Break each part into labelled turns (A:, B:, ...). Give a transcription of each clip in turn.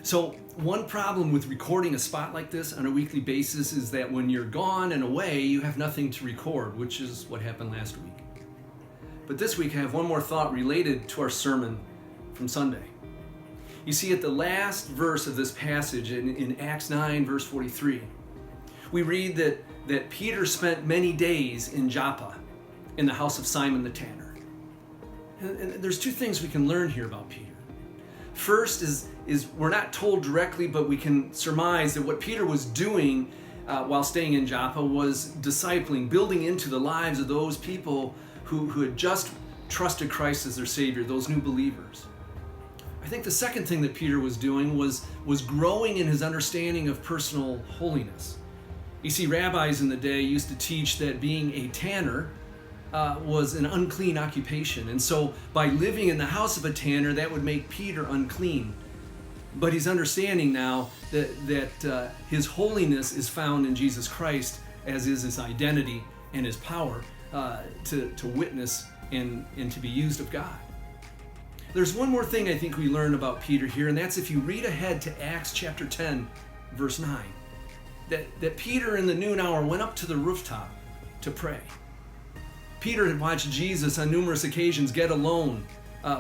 A: So one problem with recording a spot like this on a weekly basis is that when you're gone and away, you have nothing to record, which is what happened last week. But this week I have one more thought related to our sermon from Sunday. You see, at the last verse of this passage in Acts 9, verse 43, we read that Peter spent many days in Joppa, in the house of Simon the tanner. And there's two things we can learn here about Peter. First is we're not told directly, but we can surmise that what Peter was doing while staying in Joppa was discipling, building into the lives of those people who had just trusted Christ as their Savior, those new believers. I think the second thing that Peter was doing was growing in his understanding of personal holiness. You see, rabbis in the day used to teach that being a tanner was an unclean occupation. And so by living in the house of a tanner, that would make Peter unclean. But he's understanding now that his holiness is found in Jesus Christ, as is his identity and his power to witness and to be used of God. There's one more thing I think we learn about Peter here, and that's if you read ahead to Acts chapter 10, verse 9, that Peter in the noon hour went up to the rooftop to pray. Peter had watched Jesus on numerous occasions get alone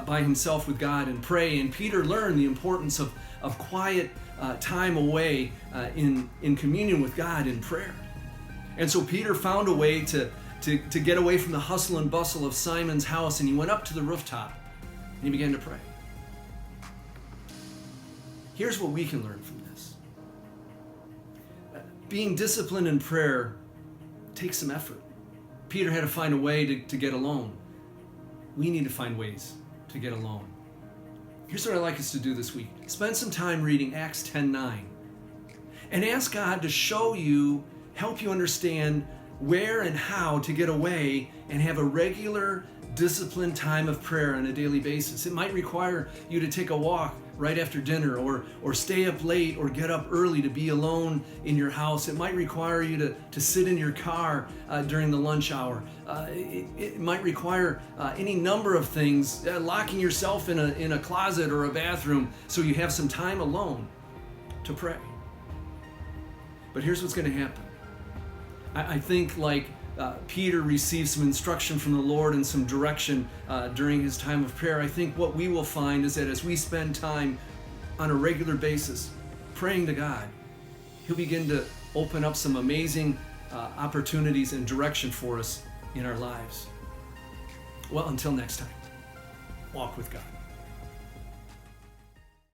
A: by himself with God and pray, and Peter learned the importance of quiet time away in communion with God in prayer. And so Peter found a way to get away from the hustle and bustle of Simon's house, and he went up to the rooftop and he began to pray. Here's what we can learn from this. Being disciplined in prayer takes some effort. Peter had to find a way to get alone. We need to find ways to get alone. Here's what I'd like us to do this week. Spend some time reading Acts 10:9 and ask God to show you, help you understand where and how to get away and have a regular, disciplined time of prayer on a daily basis. It might require you to take a walk right after dinner or stay up late or get up early to be alone in your house. It might require you to sit in your car during the lunch hour. It might require any number of things, locking yourself in a closet or a bathroom so you have some time alone to pray. But here's what's going to happen. I think like Peter received some instruction from the Lord and some direction during his time of prayer. I think what we will find is that as we spend time on a regular basis praying to God, He'll begin to open up some amazing opportunities and direction for us in our lives. Well, until next time, walk with God.